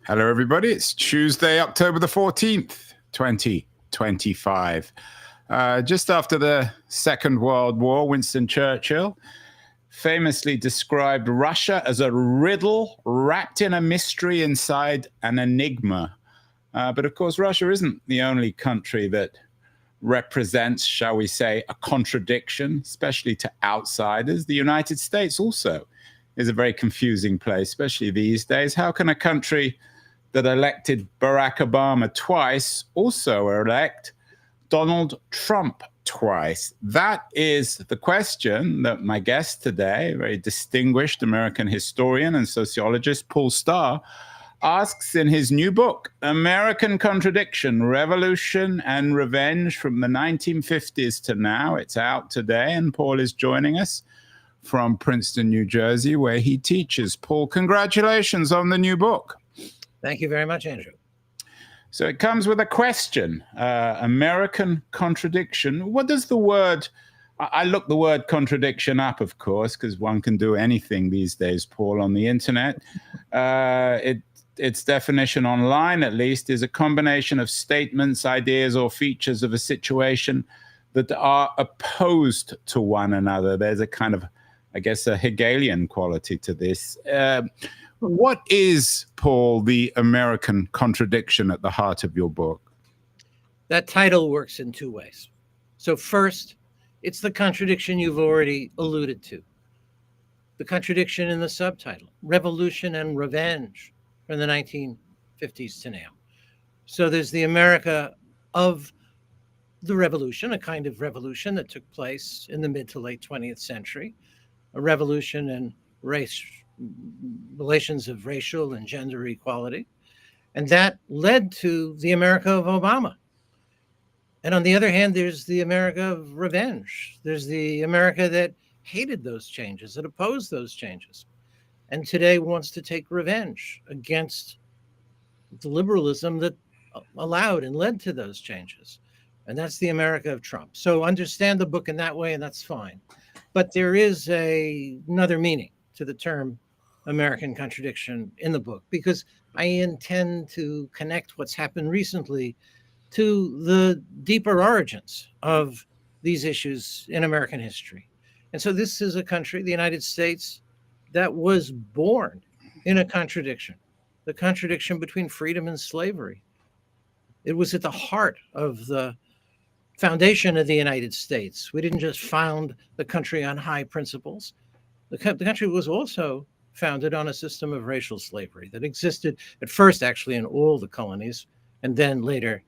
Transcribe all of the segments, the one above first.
Hello, everybody. It's Tuesday, October the 14th, 2025. Just after the Second World War, Winston Churchill famously described Russia as a riddle wrapped in a mystery inside an enigma. But of course, Russia isn't the only country that represents, shall we say, a contradiction, especially to outsiders. The United States also is a very confusing place, especially these days. How can a country that elected Barack Obama twice also elect Donald Trump twice? That is the question that my guest today, a very distinguished American historian and sociologist, Paul Starr, asks in his new book, American Contradiction, Revolution and Revenge from the 1950s to Now. It's out today, and Paul is joining us from Princeton, New Jersey, where he teaches. Paul, congratulations on the new book. Thank you very much, Andrew. So it comes with a question, American contradiction. What does the word, I looked the word contradiction up, of course, because one can do anything these days, Paul, on the internet. Its definition online, at least, is a combination of statements, ideas, or features of a situation that are opposed to one another. There's a kind of, I guess, a Hegelian quality to this. What is, Paul, the American contradiction at the heart of your book? That title works in two ways. So first, it's the contradiction you've already alluded to. The contradiction in the subtitle, Revolution and Revenge from the 1950s to now. So there's the America of the revolution, a kind of revolution that took place in the mid to late 20th century, a revolution in relations of racial and gender equality. And that led to the America of Obama. And on the other hand, there's the America of revenge. There's the America that hated those changes, that opposed those changes, and today wants to take revenge against the liberalism that allowed and led to those changes. And that's the America of Trump. So understand the book in that way, and that's fine. But there is another meaning to the term American contradiction in the book, because I intend to connect what's happened recently to the deeper origins of these issues in American history. And so this is a country, the United States, that was born in a contradiction, the contradiction between freedom and slavery. It was at the heart of the foundation of the United States. We didn't just found the country on high principles. The country was also founded on a system of racial slavery that existed at first actually in all the colonies and then later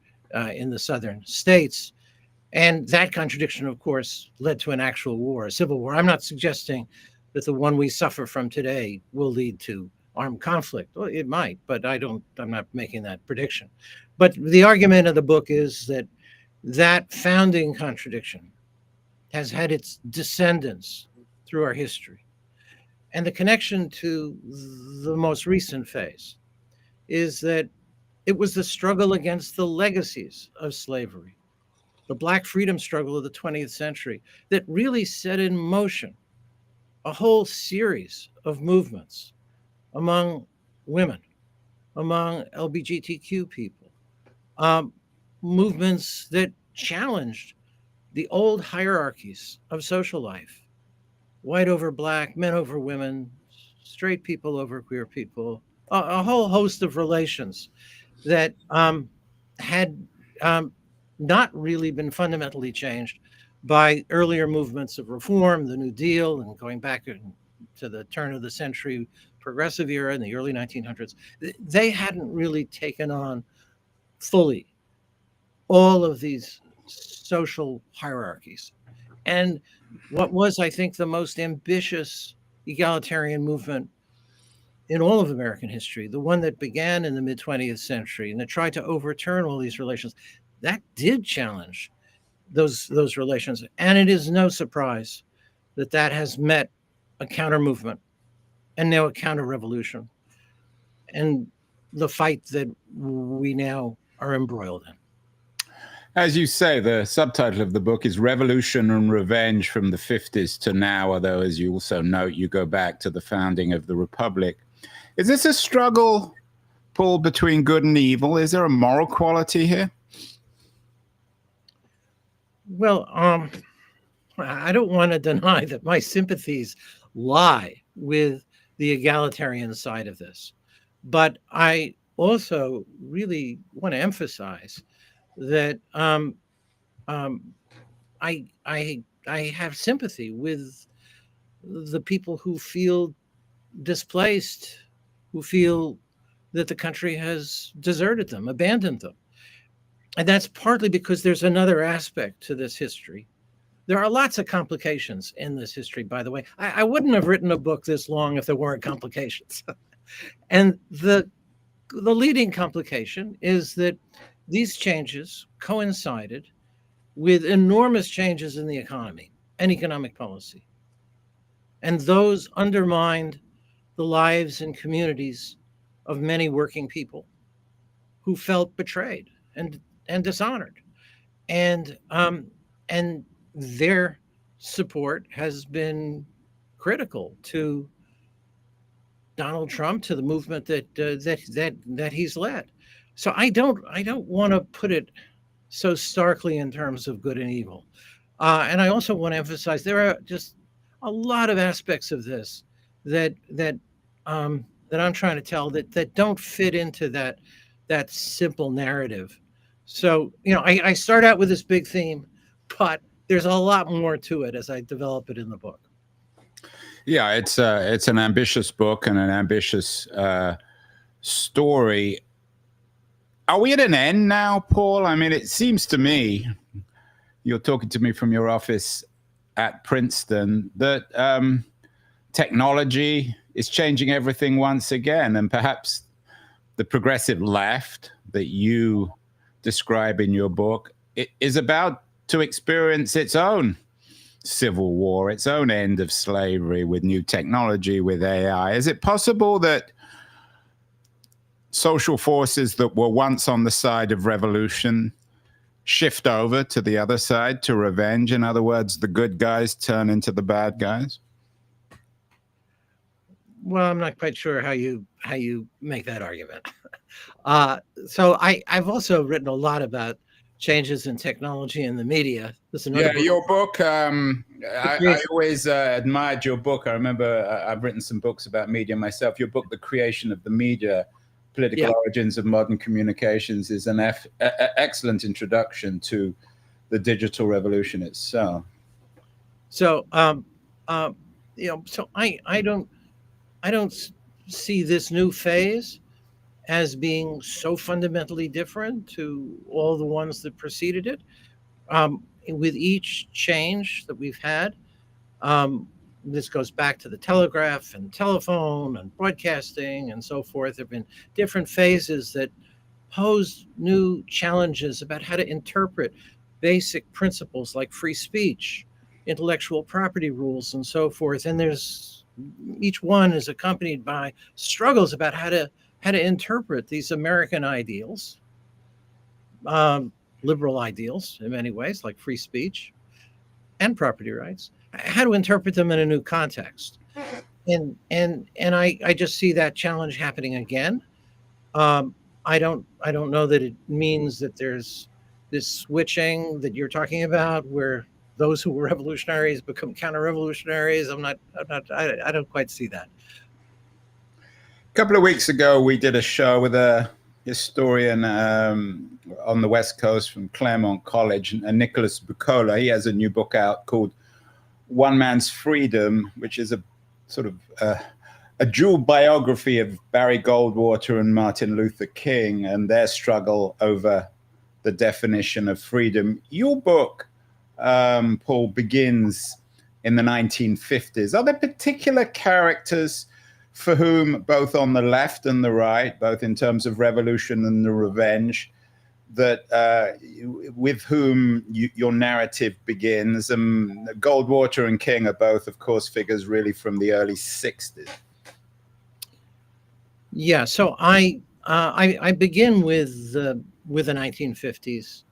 in the southern states. And that contradiction, of course, led to an actual war, a civil war. I'm not suggesting that the one we suffer from today will lead to armed conflict. Well, it might, but I'm not making that prediction. But the argument of the book is that that founding contradiction has had its descendants through our history. And the connection to the most recent phase is that it was the struggle against the legacies of slavery, the Black freedom struggle of the 20th century, that really set in motion a whole series of movements among women, among LGBTQ people, movements that challenged the old hierarchies of social life, white over Black, men over women, straight people over queer people, a whole host of relations that had not really been fundamentally changed by earlier movements of reform, the New Deal, and going back to the turn of the century progressive era in the early 1900s. They hadn't really taken on fully all of these social hierarchies. And what was, I think, the most ambitious egalitarian movement in all of American history, the one that began in the mid-20th century and that tried to overturn all these relations, that did challenge those relations. And it is no surprise that that has met a counter movement and now a counter revolution and the fight that we now are embroiled in. As you say, the subtitle of the book is Revolution and Revenge from the 50s to Now, although, as you also note, you go back to the founding of the Republic. Is this a struggle, pull between good and evil? Is there a moral quality here? Well, I don't want to deny that my sympathies lie with the egalitarian side of this, but I also really want to emphasize that um, I have sympathy with the people who feel displaced, who feel that the country has deserted them, abandoned them. And that's partly because there's another aspect to this history. There are lots of complications in this history, by the way. I wouldn't have written a book this long if there weren't complications. And the leading complication is that these changes coincided with enormous changes in the economy and economic policy. And those undermined the lives and communities of many working people who felt betrayed and dishonored. And and their support has been critical to Donald Trump, to the movement that he's led. So I don't want to put it so starkly in terms of good and evil. And I also want to emphasize there are just a lot of aspects of this that I'm trying to tell that don't fit into that simple narrative. So I start out with this big theme, but there's a lot more to it as I develop it in the book. Yeah, it's an ambitious book and an ambitious story. Are we at an end now, Paul? I mean, it seems to me, you're talking to me from your office at Princeton, that technology is changing everything once again, and perhaps the progressive left that you describe in your book is about to experience its own civil war, its own end of slavery with new technology, with AI. Is it possible that social forces that were once on the side of revolution shift over to the other side, to revenge? In other words, the good guys turn into the bad guys? Well, I'm not quite sure how you make that argument. So I've also written a lot about changes in technology and the media. There's another Yeah, book. your book, I always admired your book. I remember I've written some books about media myself. Your book, The Creation of the Media, Political Yeah. Origins of Modern Communications, is an excellent introduction to the digital revolution itself. So so I don't see this new phase as being so fundamentally different to all the ones that preceded it. With each change that we've had, this goes back to the telegraph and telephone and broadcasting and so forth. There have been different phases that pose new challenges about how to interpret basic principles like free speech, intellectual property rules, and so forth. And there's each one is accompanied by struggles about how to interpret these American ideals, liberal ideals in many ways, like free speech and property rights, how to interpret them in a new context. And I just see that challenge happening again. Um, I don't know that it means that there's this switching that you're talking about, where those who were revolutionaries become counter-revolutionaries. I don't quite see that. A couple of weeks ago, we did a show with a historian on the West Coast from Claremont College, and Nicholas Buccola. He has a new book out called One Man's Freedom, which is a sort of a dual biography of Barry Goldwater and Martin Luther King and their struggle over the definition of freedom. Your book, Paul, begins in the 1950s. Are there particular characters for whom, both on the left and the right, both in terms of revolution and the revenge, that with whom your narrative begins? Goldwater and King are both, of course, figures really from the early 60s. Yeah, so I begin with the 1950s,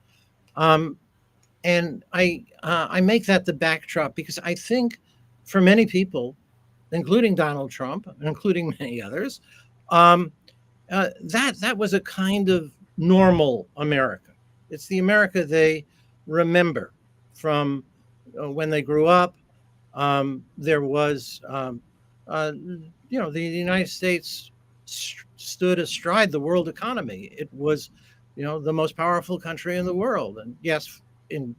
and I make that the backdrop because I think for many people, including Donald Trump and including many others, um, that was a kind of normal America. It's the America they remember from when they grew up. There was, the United States stood astride the world economy. It was, the most powerful country in the world, and yes, in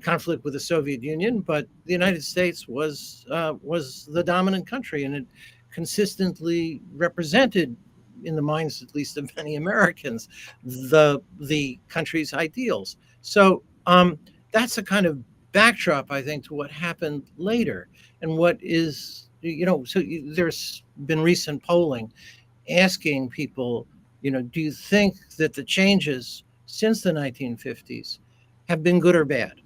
conflict with the Soviet Union, but the United States was the dominant country, and it consistently represented, in the minds at least of many Americans, the country's ideals. So that's a kind of backdrop, I think, to what happened later, and what is, So there's been recent polling asking people, do you think that the changes since the 1950s have been good or bad?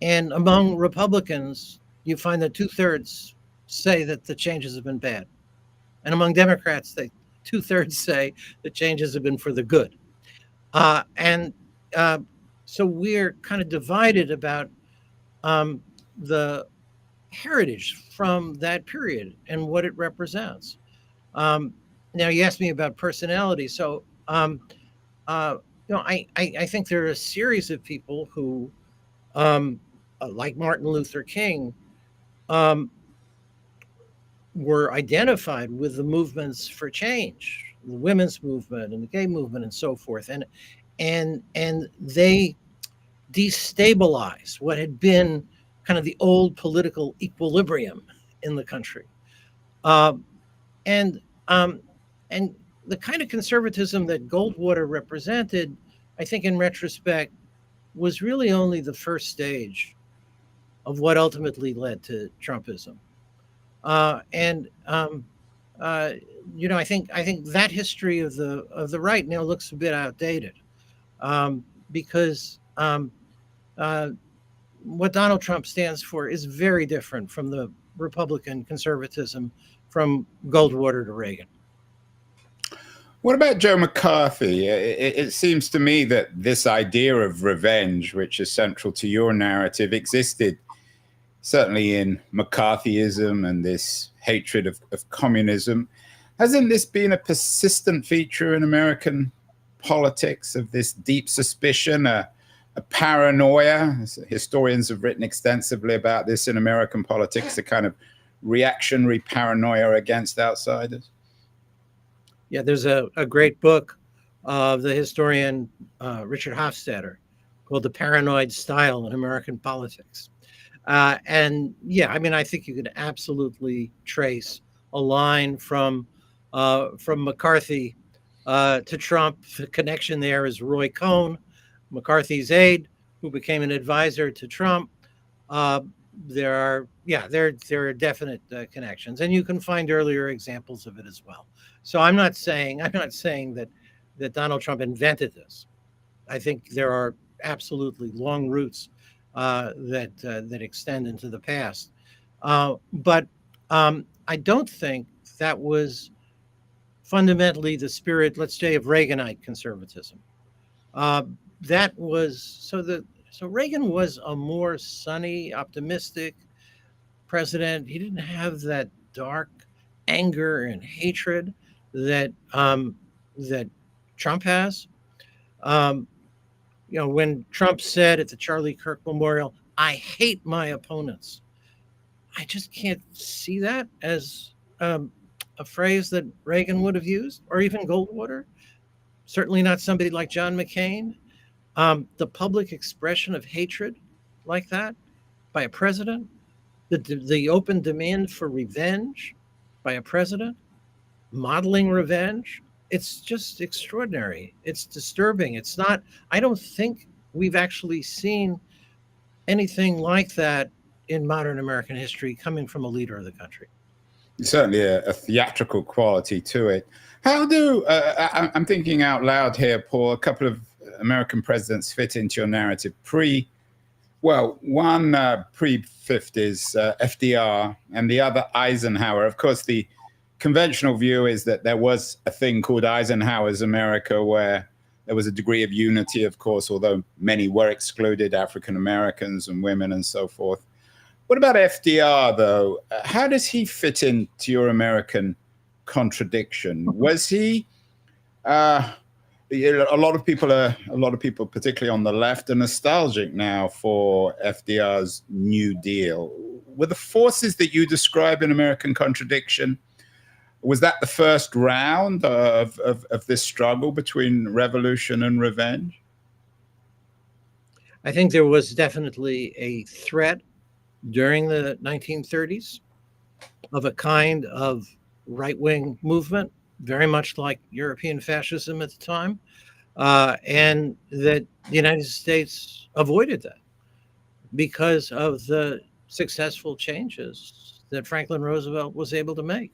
And among Republicans, you find that 2/3 say that the changes have been bad. And among Democrats, 2/3 say the changes have been for the good. And so we're kind of divided about the heritage from that period and what it represents. Now, you asked me about personality. So, I think there are a series of people who, like Martin Luther King, um, were identified with the movements for change, the women's movement and the gay movement and so forth, and they destabilized what had been kind of the old political equilibrium in the country, um, and um, and the kind of conservatism that Goldwater represented, I think, in retrospect, was really only the first stage of what ultimately led to Trumpism. And I think that history of the right now looks a bit outdated, because uh, what Donald Trump stands for is very different from the Republican conservatism from Goldwater to Reagan. What about Joe McCarthy? It seems to me that this idea of revenge, which is central to your narrative, existed certainly in McCarthyism and this hatred of communism. Hasn't this been a persistent feature in American politics, of this deep suspicion, a paranoia? Historians have written extensively about this in American politics, a kind of reactionary paranoia against outsiders. Yeah, there's a great book of the historian Richard Hofstadter called The Paranoid Style in American Politics. And yeah, I mean, I think you could absolutely trace a line from McCarthy to Trump. The connection there is Roy Cohn, McCarthy's aide, who became an advisor to Trump. Uh, there are definite connections, and you can find earlier examples of it as well. So I'm not saying that Donald Trump invented this. I think there are absolutely long roots that extend into the past, but I don't think that was fundamentally the spirit, let's say, of Reaganite conservatism. Uh, that was so Reagan was a more sunny, optimistic president. He didn't have that dark anger and hatred that Trump has. Um, when Trump said at the Charlie Kirk Memorial, "I hate my opponents," I just can't see that as a phrase that Reagan would have used, or even Goldwater. Certainly not somebody like John McCain. The public expression of hatred like that by a president, the open demand for revenge by a president, modeling revenge. It's just extraordinary. It's disturbing. It's not, I don't think we've actually seen anything like that in modern American history coming from a leader of the country. Certainly a theatrical quality to it. How do, I'm thinking out loud here, Paul, a couple of American presidents fit into your narrative one pre-50s, FDR, and the other Eisenhower. Of course, the conventional view is that there was a thing called Eisenhower's America, where there was a degree of unity, of course, although many were excluded, African Americans and women and so forth. What about FDR, though? How does he fit into your American contradiction? Was he Uh, a lot of people, particularly on the left, are nostalgic now for FDR's New Deal. Were the forces that you describe in American Contradiction, was that the first round of this struggle between revolution and revenge? I think there was definitely a threat during the 1930s of a kind of right-wing movement, very much like European fascism at the time, and that the United States avoided that because of the successful changes that Franklin Roosevelt was able to make,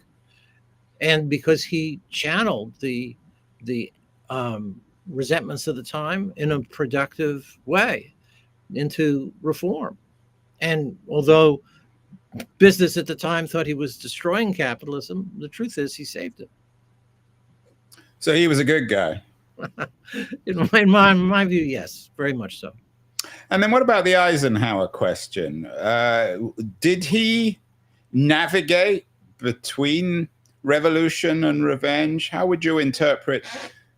and because he channeled the resentments of the time in a productive way into reform. And although business at the time thought he was destroying capitalism, the truth is he saved it. So he was a good guy. In my view, yes, very much so. And then what about the Eisenhower question? Did he navigate between revolution and revenge? How would you interpret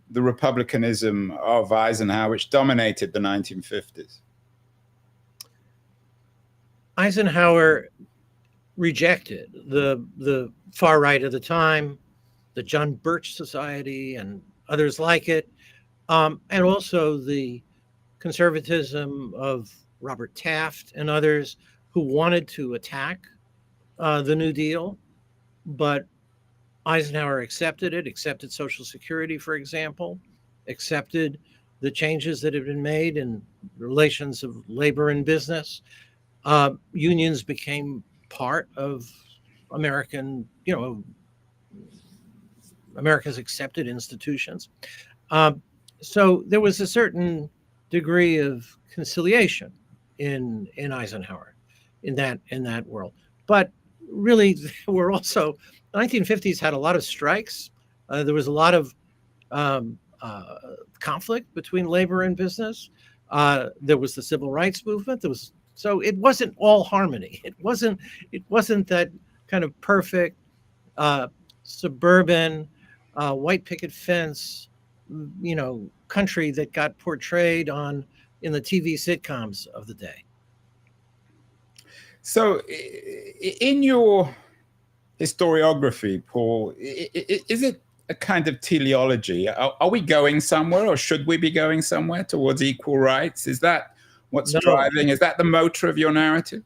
the republicanism of Eisenhower, which dominated the 1950s? Eisenhower rejected the far right of the time, the John Birch Society and others like it, and also the conservatism of Robert Taft and others who wanted to attack the New Deal, but Eisenhower accepted it, accepted Social Security, for example, accepted the changes that had been made in relations of labor and business. Unions became part of American, America's accepted institutions. So there was a certain degree of conciliation in Eisenhower in that world. But really, there were also the 1950s had a lot of strikes. There was a lot of conflict between labor and business. There was the civil rights movement. So it wasn't all harmony. It wasn't that kind of perfect suburban white picket fence, country that got portrayed in the TV sitcoms of the day. So, in your historiography, Paul, is it a kind of teleology? Are we going somewhere, or should we be going somewhere towards equal rights? Is that what's driving? Is that the motor of your narrative?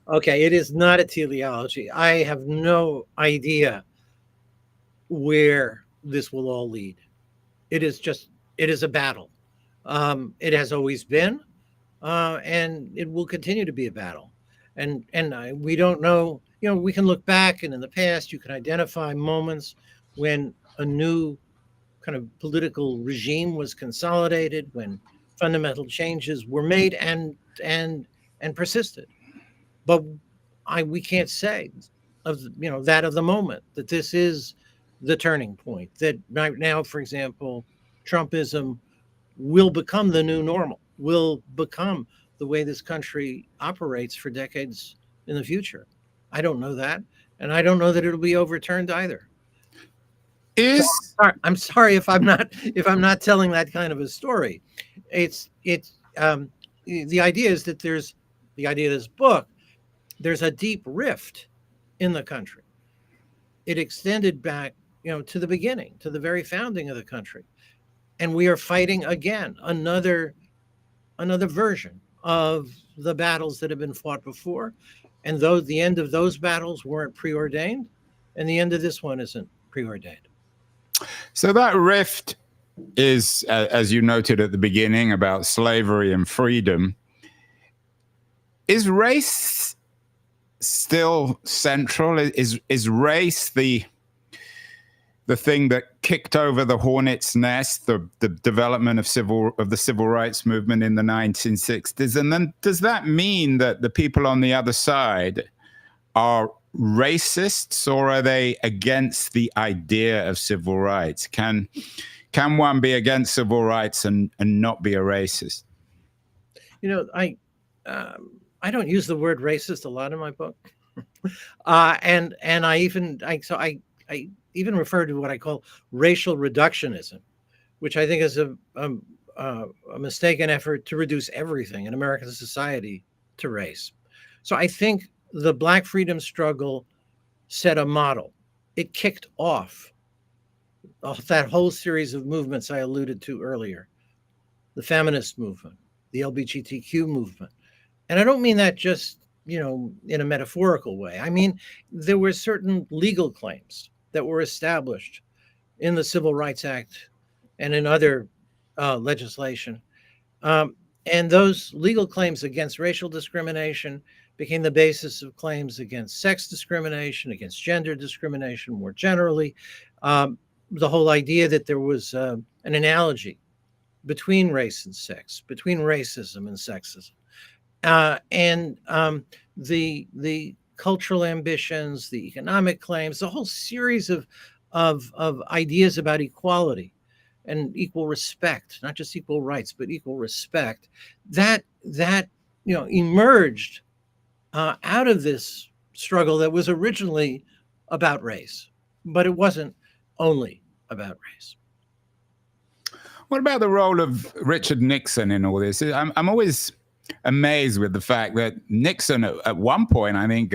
Okay, it is not a teleology. I have no idea where this will all lead. It is a battle. It has always been, and it will continue to be a battle. And we don't know. We can look back, and in the past, you can identify moments when a new kind of political regime was consolidated, when fundamental changes were made and persisted. But we can't say of that of the moment that this is the turning point. That right now, for example, Trumpism will become the new normal, will become the way this country operates for decades in the future. I don't know that, and I don't know that it'll be overturned either. I'm sorry if I'm not telling that kind of a story. The idea is that there's the idea of this book. There's a deep rift in the country. It extended back, to the beginning, to the very founding of the country. And we are fighting again another version of the battles that have been fought before. And though the end of those battles weren't preordained, and the end of this one isn't preordained. So that rift is, as you noted at the beginning, about slavery and freedom. Is race still central? Is race the thing that kicked over the hornet's nest, the development of the civil rights movement in the 1960s? And then does that mean that the people on the other side are racists, or are they against the idea of civil rights? Can one be against civil rights and not be a racist? I don't use the word racist a lot in my book, and I even refer to what I call racial reductionism, which I think is a mistaken effort to reduce everything in American society to race. So I think the Black freedom struggle set a model. It kicked off that whole series of movements I alluded to earlier, the feminist movement, the LGBTQ movement. And I don't mean that just, in a metaphorical way. I mean, there were certain legal claims that were established in the Civil Rights Act and in other legislation. And those legal claims against racial discrimination became the basis of claims against sex discrimination, against gender discrimination more generally. The whole idea that there was an analogy between race and sex, between racism and sexism, and the cultural ambitions, the economic claims, the whole series of ideas about equality and equal respect, not just equal rights, but equal respect, that emerged out of this struggle that was originally about race, but it wasn't only about race. What about the role of Richard Nixon in all this? I'm always amazed with the fact that Nixon at one point, I think,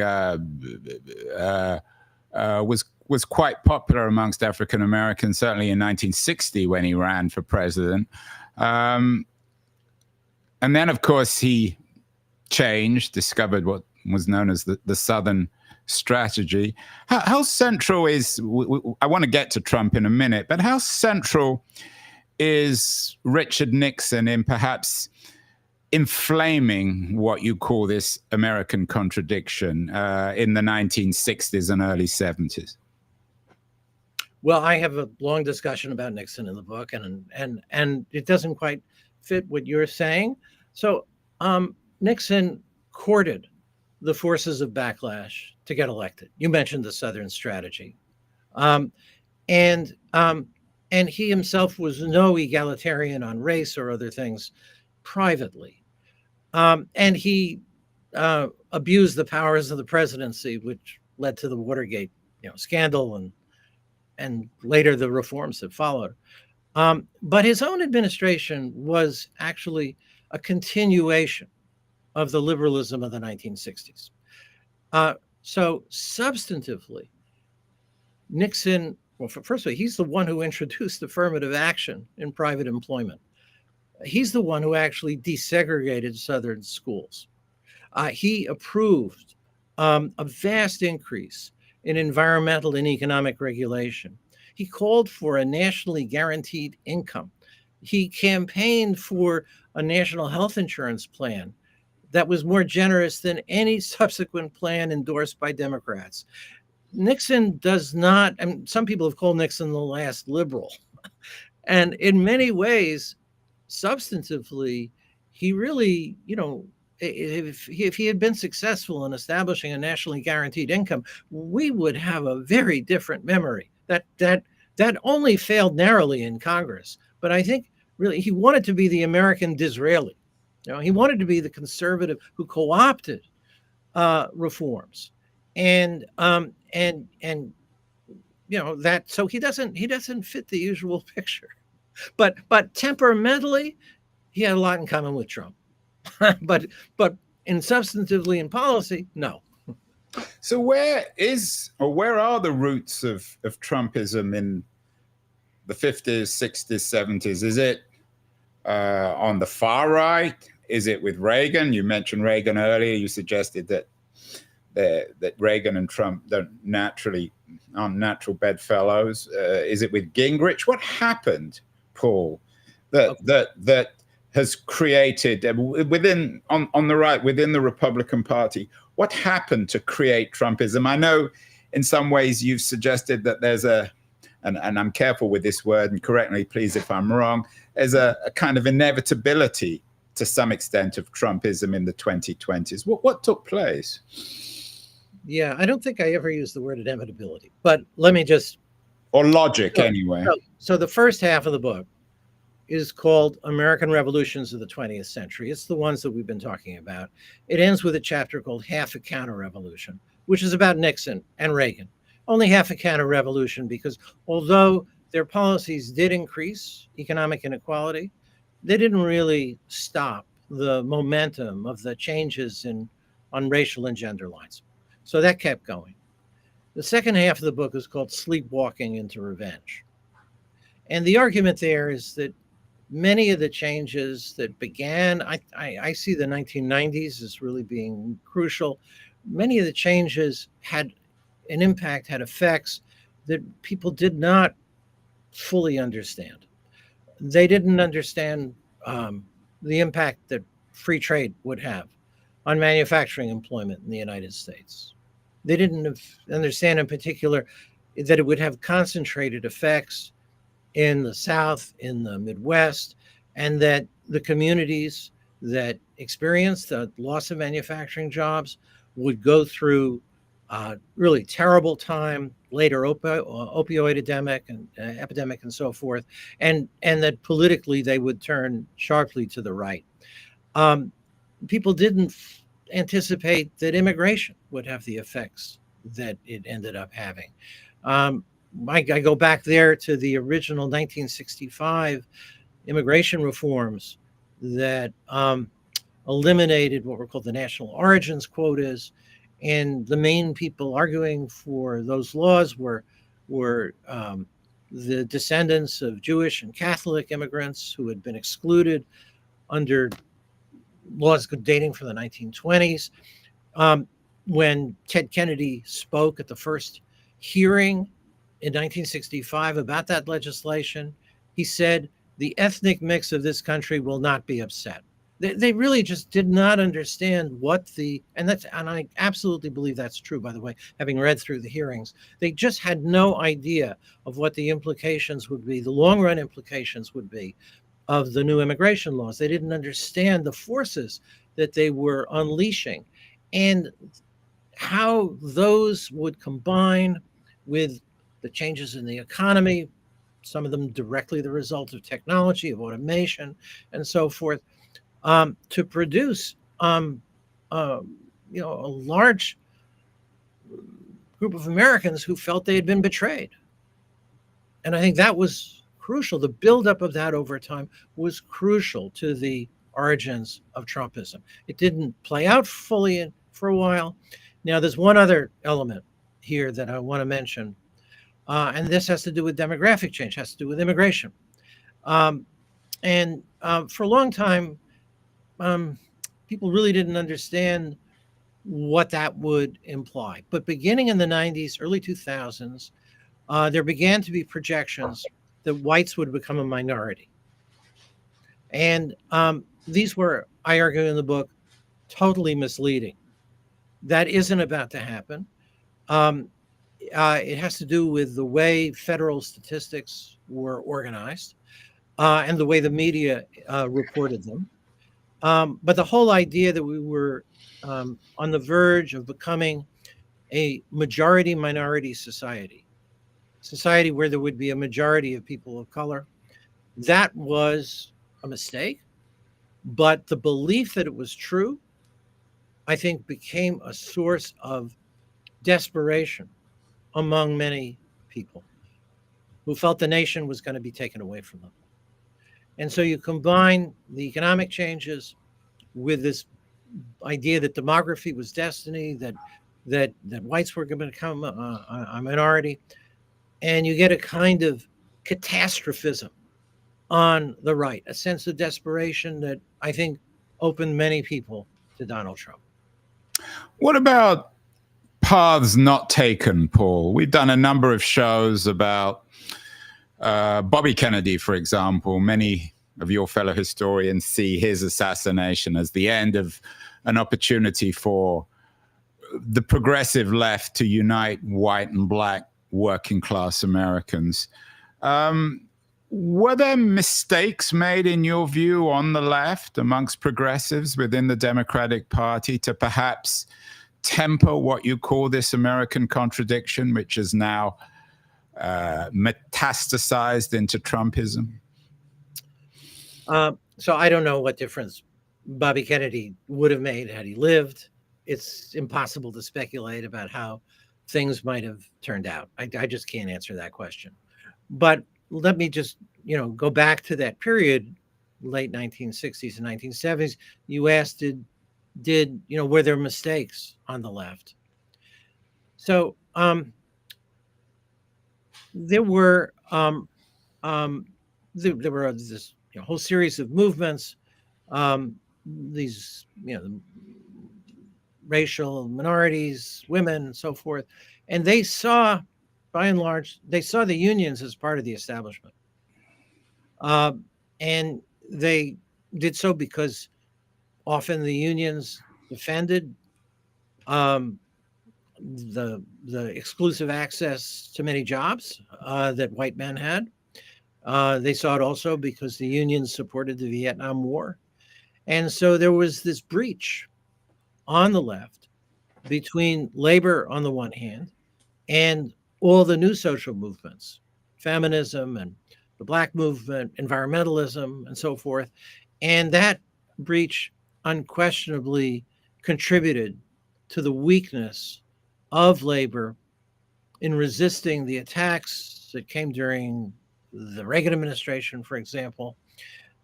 was quite popular amongst African Americans, certainly in 1960 when he ran for president. And then, of course, he changed, discovered what was known as the Southern strategy. How central is, I want to get to Trump in a minute, but how central is Richard Nixon in perhaps inflaming what you call this American contradiction in the 1960s and early 70s? Well, I have a long discussion about Nixon in the book, and it doesn't quite fit what you're saying. So Nixon courted the forces of backlash to get elected. You mentioned the Southern strategy, and he himself was no egalitarian on race or other things privately, and he abused the powers of the presidency, which led to the Watergate, scandal and later the reforms that followed. But his own administration was actually a continuation of the liberalism of the 1960s. So substantively, Nixon, well, first of all, he's the one who introduced affirmative action in private employment. He's the one who actually desegregated Southern schools. He approved a vast increase in environmental and economic regulation. He called for a nationally guaranteed income. He campaigned for a national health insurance plan that was more generous than any subsequent plan endorsed by Democrats. Nixon does not, and some people have called Nixon the last liberal. And in many ways, substantively, he really, if he had been successful in establishing a nationally guaranteed income, we would have a very different memory. That only failed narrowly in Congress. But I think really he wanted to be the American Disraeli. He wanted to be the conservative who co-opted reforms, and that. So he doesn't fit the usual picture. But temperamentally, he had a lot in common with Trump. but in substantively in policy, no. So where are the roots of Trumpism in the 50s, 60s, 70s? Is it on the far right? Is it with Reagan? You mentioned Reagan earlier. You suggested that Reagan and Trump aren't natural bedfellows. Is it with Gingrich? What happened, Paul, that has created on the right, within the Republican Party, what happened to create Trumpism? I know in some ways you've suggested that there's and I'm careful with this word, and correct me please if I'm wrong, there's a kind of inevitability to some extent of Trumpism in the 2020s. What took place? Yeah, I don't think I ever used the word inevitability, but let me just... Or logic, anyway. So the first half of the book is called American Revolutions of the 20th Century. It's the ones that we've been talking about. It ends with a chapter called Half a Counter-Revolution, which is about Nixon and Reagan. Only half a counter-revolution because although their policies did increase economic inequality. They didn't really stop the momentum of the changes on racial and gender lines. So that kept going. The second half of the book is called Sleepwalking into Revenge. And the argument there is that many of the changes that began, I see the 1990s as really being crucial. Many of the changes had an impact, had effects that people did not fully understand. They didn't understand the impact that free trade would have on manufacturing employment in the United States. They didn't understand, in particular, that it would have concentrated effects in the South, in the Midwest, and that the communities that experienced the loss of manufacturing jobs would go through really terrible time later, opioid epidemic and so forth, and that politically they would turn sharply to the right. People didn't anticipate that immigration would have the effects that it ended up having. I go back there to the original 1965 immigration reforms that eliminated what were called the national origins quotas, and the main people arguing for those laws were the descendants of Jewish and Catholic immigrants who had been excluded under laws dating from the 1920s. When Ted Kennedy spoke at the first hearing in 1965 about that legislation, he said, the ethnic mix of this country will not be upset. They really just did not understand what and I absolutely believe that's true, by the way, having read through the hearings. They just had no idea of what the implications would be, the long run implications would be of the new immigration laws. They didn't understand the forces that they were unleashing and how those would combine with the changes in the economy, some of them directly the result of technology, of automation, and so forth, to produce a large group of Americans who felt they had been betrayed. And I think that was crucial. The buildup of that over time was crucial to the origins of Trumpism. It didn't play out fully for a while. Now, there's one other element here that I want to mention, and this has to do with demographic change, has to do with immigration. For a long time, people really didn't understand what that would imply. But beginning in the 90s, early 2000s, there began to be projections that whites would become a minority. And these were, I argue in the book, totally misleading. That isn't about to happen. It has to do with the way federal statistics were organized and the way the media reported them. But the whole idea that we were on the verge of becoming a majority-minority society where there would be a majority of people of color, that was a mistake. But the belief that it was true, I think, became a source of desperation among many people who felt the nation was going to be taken away from them. And so you combine the economic changes with this idea that demography was destiny, that whites were going to become a minority, and you get a kind of catastrophism on the right, a sense of desperation that I think opened many people to Donald Trump. What about paths not taken, Paul? We've done a number of shows about Bobby Kennedy, for example. Many of your fellow historians see his assassination as the end of an opportunity for the progressive left to unite white and black working class Americans. Were there mistakes made, in your view, on the left amongst progressives within the Democratic Party to perhaps temper what you call this American contradiction, which is now metastasized into Trumpism? So I don't know what difference Bobby Kennedy would have made had he lived. It's impossible to speculate about how things might have turned out. I just can't answer that question. But let me just, go back to that period, late 1960s and 1970s. You asked, were there mistakes on the left? So there were there were this whole series of movements, these racial minorities, women, and so forth, and they saw, by and large, they saw the unions as part of the establishment, and they did so because often the unions defended um, the exclusive access to many jobs that white men had. They saw it also because the unions supported the Vietnam War. And so there was this breach on the left between labor on the one hand and all the new social movements, feminism and the Black movement, environmentalism, and so forth. And that breach unquestionably contributed to the weakness of labor in resisting the attacks that came during the Reagan administration, for example,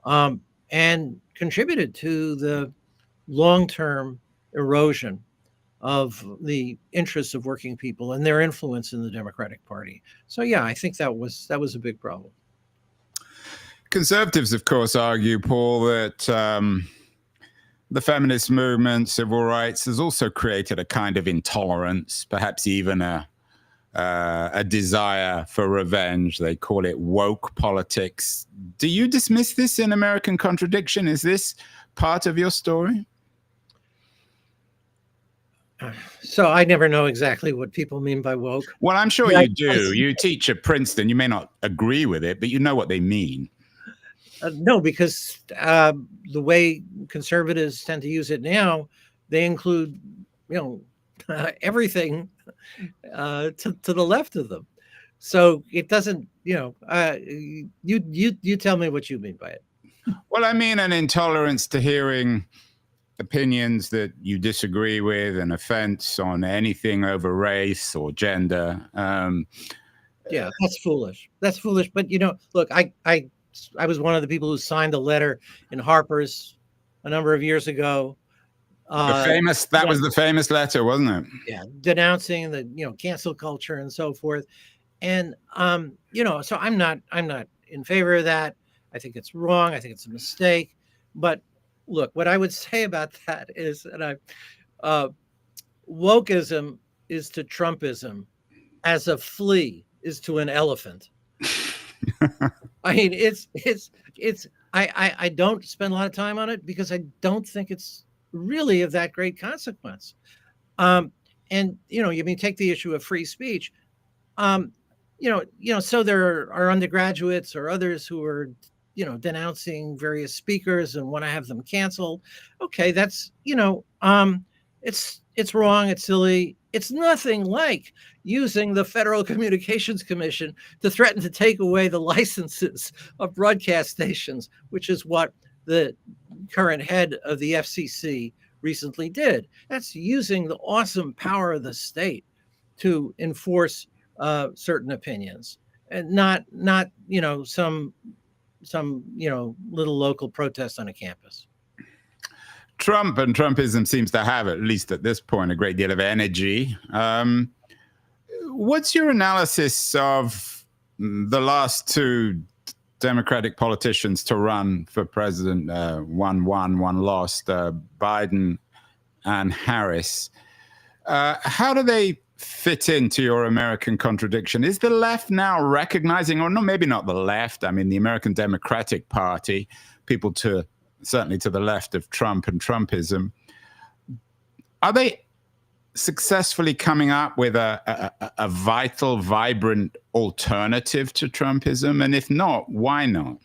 and contributed to the long-term erosion of the interests of working people and their influence in the Democratic Party. So yeah, I think that was a big problem. Conservatives, of course, argue, Paul, that the feminist movement, civil rights, has also created a kind of intolerance, perhaps even a desire for revenge. They call it woke politics. Do you dismiss this in American Contradiction? Is this part of your story? So I never know exactly what people mean by woke. Well, I'm sure you do. You teach at Princeton. You may not agree with it, but you know what they mean. No, because the way conservatives tend to use it now, they include, everything to the left of them. So it doesn't, you tell me what you mean by it. Well, I mean an intolerance to hearing opinions that you disagree with, an offense on anything over race or gender. Yeah, that's foolish. That's foolish. But look, I was one of the people who signed a letter in Harper's a number of years ago. That was the famous letter, wasn't it? Yeah, denouncing the cancel culture and so forth. And so I'm not in favor of that. I think it's wrong. I think it's a mistake. But look, what I would say about that is that wokeism is to Trumpism as a flea is to an elephant. I mean, I don't spend a lot of time on it because I don't think it's really of that great consequence. And you mean take the issue of free speech. So there are undergraduates or others who are, denouncing various speakers and want to have them canceled. Okay, that's it's wrong. It's silly. It's nothing like using the Federal Communications Commission to threaten to take away the licenses of broadcast stations, which is what the current head of the FCC recently did. That's using the awesome power of the state to enforce certain opinions, and not some little local protest on a campus. Trump and Trumpism seems to have, at least at this point, a great deal of energy. What's your analysis of the last two Democratic politicians to run for president? One won, one lost, Biden and Harris. How do they fit into your American Contradiction? Is the left now recognizing, or no, maybe not the left, I mean the American Democratic Party, people certainly to the left of Trump and Trumpism, are they successfully coming up with a vital, vibrant alternative to Trumpism? And if not, why not?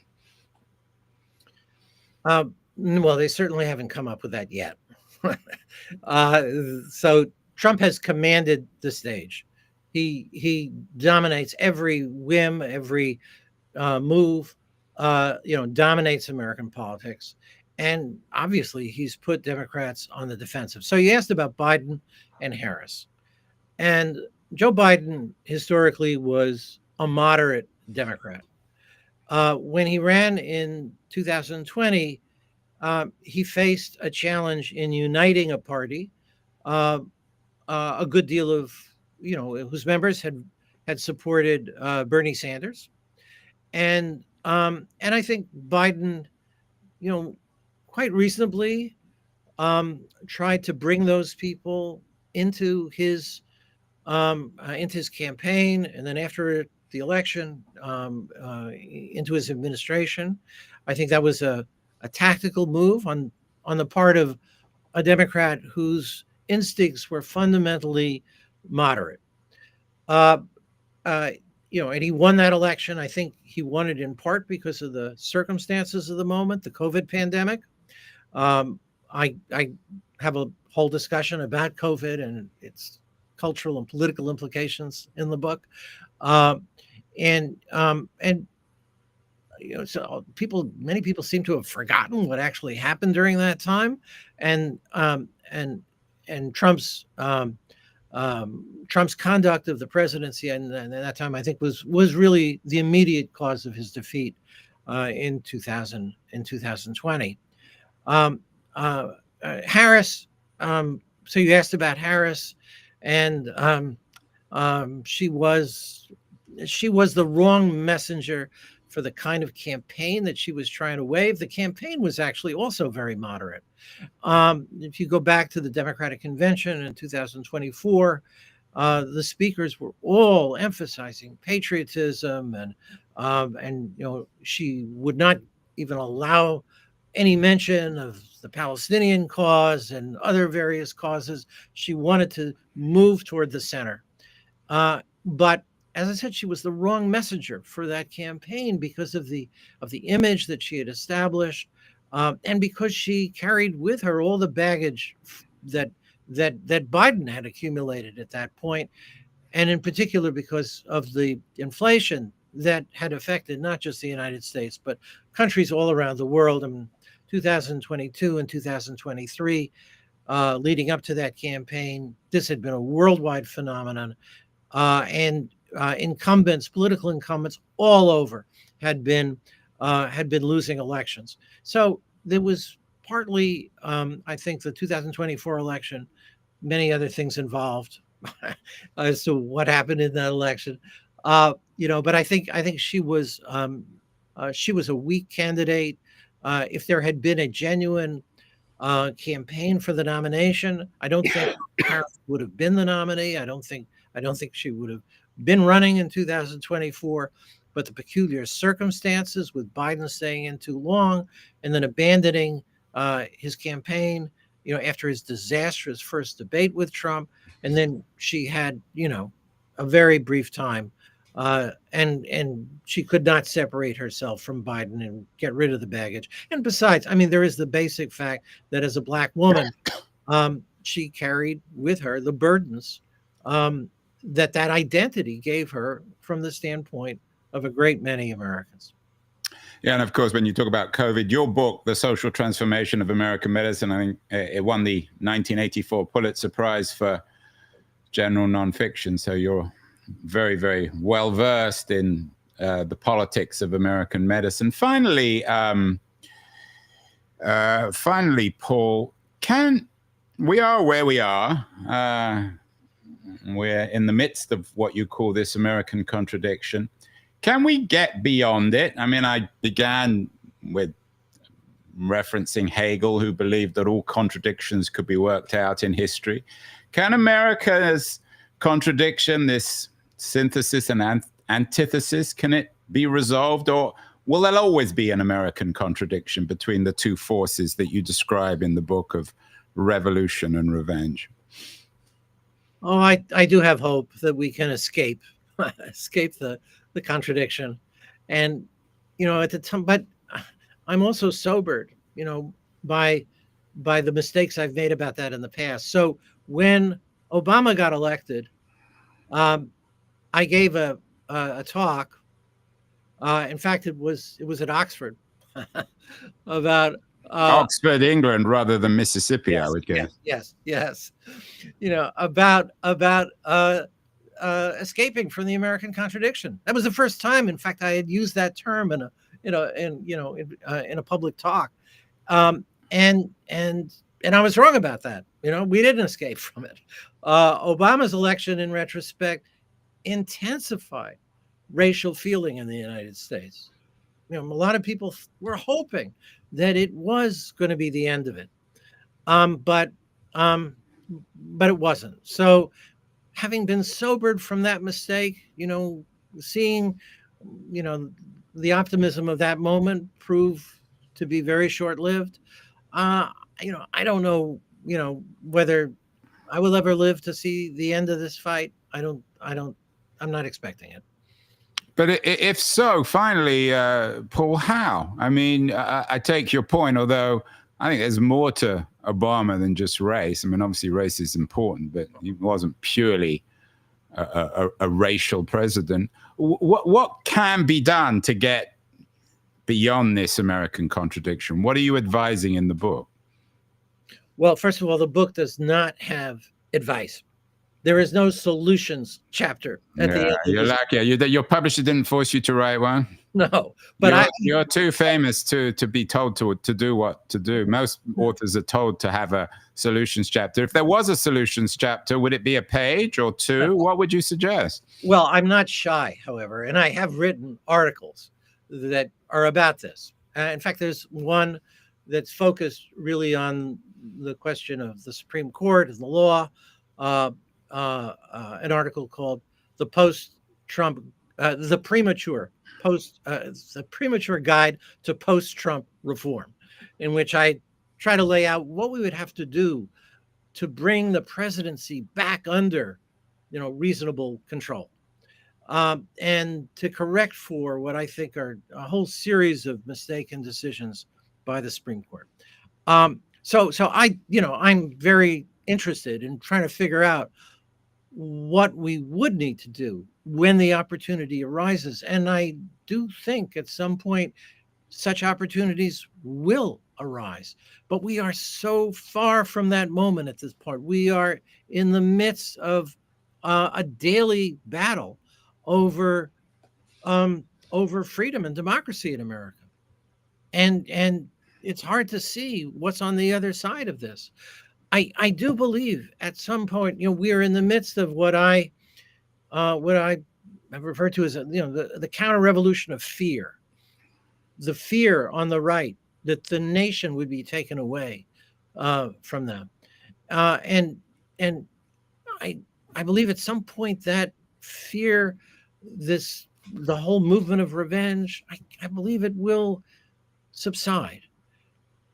Well, they certainly haven't come up with that yet. So Trump has commanded the stage. He dominates every whim, every move, dominates American politics. And obviously, he's put Democrats on the defensive. So you asked about Biden and Harris. And Joe Biden historically was a moderate Democrat. When he ran in 2020, he faced a challenge in uniting a party, uh, a good deal of, whose members had supported Bernie Sanders, and I think Biden, you know, quite reasonably tried to bring those people into his campaign, and then after the election, into his administration. I think that was a tactical move on the part of a Democrat whose instincts were fundamentally moderate. Uh, uh, and he won that election. I think he won it in part because of the circumstances of the moment, the COVID pandemic. Um, I have a whole discussion about COVID and its cultural and political implications in the book. Um, and so many people seem to have forgotten what actually happened during that time, and Trump's conduct of the presidency and at that time, I think, was really the immediate cause of his defeat in 2020. Um, uh, Harris. So you asked about Harris, and she was the wrong messenger for the kind of campaign that she was trying to wave. The campaign was actually also very moderate. If you go back to the Democratic Convention in 2024, the speakers were all emphasizing patriotism, and she would not even allow any mention of the Palestinian cause and other various causes. She wanted to move toward the center. But as I said, she was the wrong messenger for that campaign because of the image that she had established, and because she carried with her all the baggage that Biden had accumulated at that point, and in particular because of the inflation that had affected not just the United States but countries all around the world in 2022 and 2023. Leading up to that campaign, this had been a worldwide phenomenon, and political incumbents all over, had been losing elections. So there was partly, I think, the 2024 election, many other things involved as to what happened in that election. But I think she was a weak candidate. If there had been a genuine campaign for the nomination, I don't think Harris would have been the nominee. I don't think she would have been running in 2024. But the peculiar circumstances with Biden staying in too long and then abandoning his campaign, after his disastrous first debate with Trump, and then she had, a very brief time, and she could not separate herself from Biden and get rid of the baggage. And besides, I mean, there is the basic fact that as a Black woman, she carried with her the burdens that identity gave her from the standpoint of a great many Americans. Yeah, and of course, when you talk about COVID, your book, The Social Transformation of American Medicine, I think it won the 1984 Pulitzer Prize for general nonfiction. So you're very, very well versed in the politics of American medicine. Finally, Paul, we are where we are. We're in the midst of what you call this American contradiction. Can we get beyond it? I mean, I began with referencing Hegel, who believed that all contradictions could be worked out in history. Can America's contradiction, this synthesis and antithesis, can it be resolved? Or will there always be an American contradiction between the two forces that you describe in the book of revolution and revenge? Oh, I do have hope that we can escape the contradiction. And, at the time, but I'm also sobered, by the mistakes I've made about that in the past. So when Obama got elected, I gave a talk. In fact, it was at Oxford about Oxford, England, rather than Mississippi, yes, I would guess. yes. About escaping from the American contradiction. That was the first time, in fact, I had used that term in a public talk, and I was wrong about that. We didn't escape from it. Obama's election, in retrospect, intensified racial feeling in the United States. A lot of people were hoping that it was going to be the end of it, but it wasn't. So, having been sobered from that mistake, seeing, the optimism of that moment prove to be very short-lived. I don't know, whether I will ever live to see the end of this fight. I'm not expecting it. But if so, finally, Paul, how? I mean, I take your point, although I think there's more to Obama than just race. I mean, obviously race is important, but he wasn't purely a racial president. What can be done to get beyond this American contradiction? What are you advising in the book? Well, first of all, the book does not have advice. There is no solutions chapter at the end. You're lucky. Your publisher didn't force you to write one. No, but you're too famous to be told to do what to do. Most authors are told to have a solutions chapter. If there was a solutions chapter, would it be a page or two? What would you suggest? Well, I'm not shy, however, and I have written articles that are about this. In fact, there's one that's focused really on the question of the Supreme Court and the law. An article called "The Post-Trump, the Premature Guide to Post-Trump Reform," in which I try to lay out what we would have to do to bring the presidency back under, reasonable control, and to correct for what I think are a whole series of mistaken decisions by the Supreme Court. So I'm very interested in trying to figure out what we would need to do when the opportunity arises. And I do think at some point such opportunities will arise. But we are so far from that moment at this point. We are in the midst of a daily battle over freedom and democracy in America. And it's hard to see what's on the other side of this. I do believe at some point, we are in the midst of what I have referred to as the counter-revolution of fear. The fear on the right that the nation would be taken away from them, and I believe at some point that fear, the whole movement of revenge, I believe it will subside,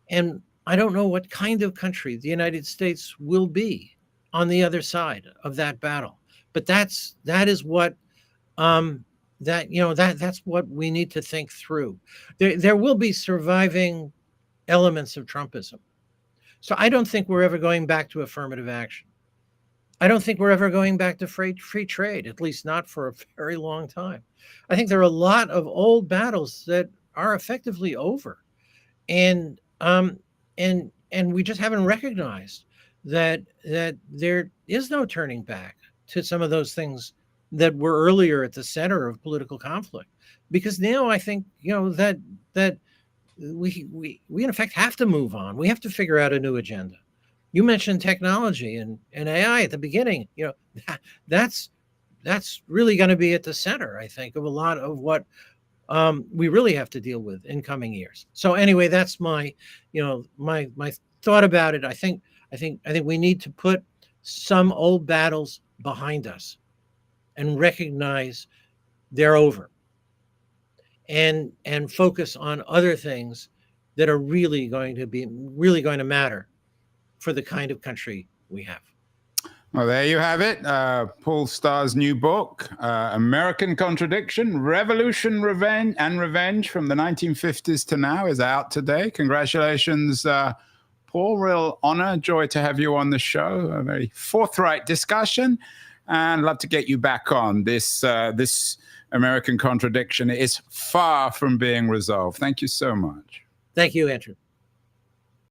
and I don't know what kind of country the United States will be on the other side of that battle, but that is what that's what we need to think through. There will be surviving elements of Trumpism. So I don't think we're ever going back to affirmative action. I don't think we're ever going back to free trade, at least not for a very long time. I think there are a lot of old battles that are effectively over, and we just haven't recognized that there is no turning back to some of those things that were earlier at the center of political conflict. Because now I think that we in effect have to move on. We have to figure out a new agenda. You mentioned technology and AI at the beginning. That's really going to be at the center, I think, of a lot of what we really have to deal with in coming years. So anyway, that's my thought about it. I think we need to put some old battles behind us and recognize they're over, and focus on other things that are really going to matter for the kind of country we have. Well, there you have it. Paul Starr's new book, American Contradiction, Revolution, Revenge, and Revenge from the 1950s to now, is out today. Congratulations, Paul. Real honor, joy to have you on the show. A very forthright discussion, and love to get you back on. This American Contradiction is far from being resolved. Thank you so much. Thank you, Andrew.